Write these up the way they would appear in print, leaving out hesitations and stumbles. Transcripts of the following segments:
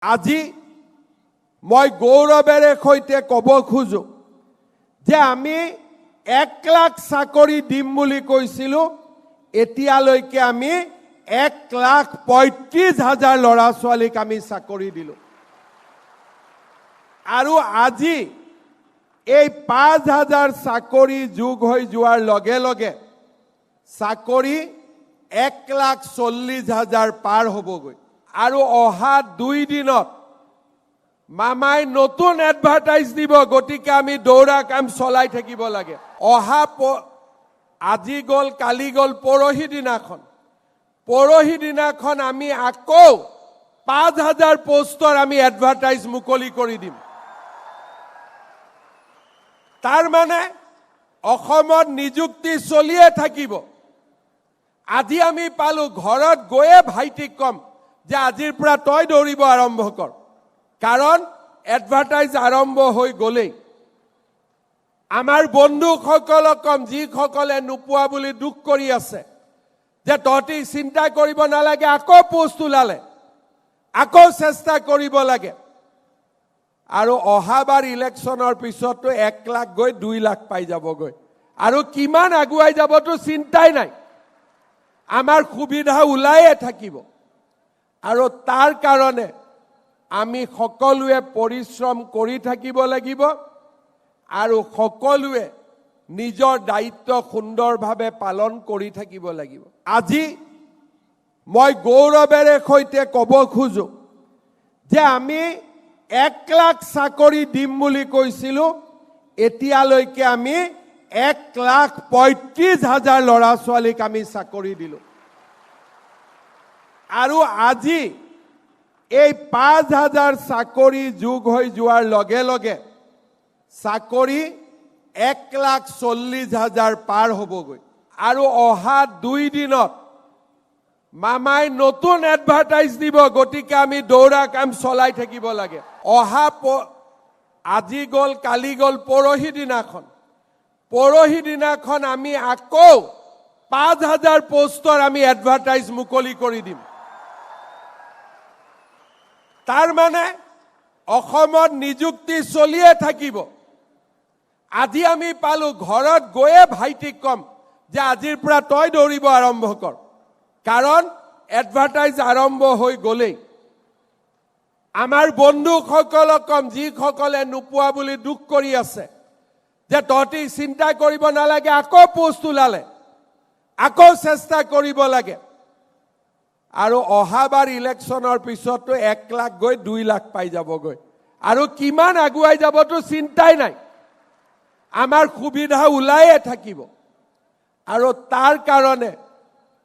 আজি মই গৌৰৱেৰে সৈতে ক'ব খোজো যে আমি 1 লাখ চাকৰি দিম বুলি কৈছিলো এতিয়ালৈকে আমি 1,35,000 ল'ৰা ছোৱালীক আমি চাকৰি দিলো আৰু আজি এই 5,000 চাকৰি যোগ হৈ যোৱাৰ লগে লগে চাকৰি 1,40,000 পাৰ হ'বগৈ আৰু অহা 2 দিনত মামাই নতুন এডভাৰটাইজ দিব গতিকে আমি দৌৰা কাম চলাই থাকিব লাগে অহা আজি গল কালি গল পৰহি দিনাখন আমি আকৌ 5,000 পোষ্টৰ আমি এডভাৰটাইজ মুকলি কৰি দিম তাৰ মানে অসমত নিযুক্তি চলিয়ে থাকিব আজি আমি পালো ঘৰত গৈয়ে ভাইটিক কম যে আজিৰ পৰা তই দৌৰিব আৰম্ভ কৰ কাৰণ এডভাৰটাইজ আৰম্ভ হৈ গলেই আমাৰ বন্ধুসকলক কম যিসকলে নোপোৱা বুলি দুখ কৰি আছে যে তহঁতি চিন্তা কৰিব নালাগে আকৌ পোষ্ট ওলালে আকৌ চেষ্টা কৰিব লাগে আৰু অহাবাৰ ইলেকশ্যনৰ পিছতো 1 লাখ গৈ 2 লাখ পাই যাবগৈ আৰু কিমান আগুৱাই যাবতো চিন্তাই নাই আমাৰ সুবিধা ওলাইয়ে থাকিব আৰু তাৰ কাৰণে আমি সকলোৱে পৰিশ্ৰম কৰি থাকিব লাগিব আৰু সকলোৱে নিজৰ দায়িত্ব সুন্দৰভাৱে পালন কৰি থাকিব লাগিব আজি মই গৌৰৱেৰে সৈতে ক'ব খোজো যে আমি 1 লাখ চাকৰি দিম বুলি কৈছিলো এতিয়ালৈকে আমি 1,35,000 ল'ৰা ছোৱালীক আমি চাকৰি দিলো আৰু আজি এই 5,000 চাকৰি যোগ হৈ যোৱাৰ লগে লগে চাকৰি 1,40,000 পাৰ হ'বগৈ আৰু অহা 2 দিনত মামাই নতুন এডভাৰটাইজ দিব গতিকে আমি দৌৰা কাম চলাই থাকিব লাগে অহা আজি গল কালি গল পৰহি দিনাখন আমি আকৌ 5,000 পোষ্টৰ আমি এডভাৰটাইজ মুকলি কৰি দিম তাৰ মানে অসমত নিযুক্তি চলিয়ে থাকিব আজি আমি পালো ঘৰত গৈয়ে ভাইটিক কম যে আজিৰ পৰা তই দৌৰিব আৰম্ভ কৰ কাৰণ এডভাৰটাইজ আৰম্ভ হৈ গলেই আমাৰ বন্ধুসকলক কম যিসকলে নোপোৱা বুলি দুখ কৰি আছে যে তহঁতি চিন্তা কৰিব নালাগে আকৌ পোষ্ট ওলালে আকৌ চেষ্টা কৰিব লাগে আৰু অহাবাৰ ইলেকশ্যনৰ পিছতো 1 লাখ গৈ 2 লাখ পাই যাবগৈ আৰু কিমান আগুৱাই যাবতো চিন্তাই নাই আমাৰ সুবিধা ওলাইয়ে থাকিব আৰু তাৰ কাৰণে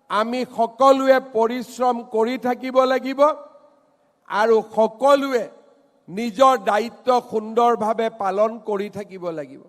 আমি সকলোৱে পৰিশ্ৰম কৰি থাকিব লাগিব আৰু সকলোৱে নিজৰ দায়িত্ব সুন্দৰভাৱে পালন কৰি থাকিব লাগিব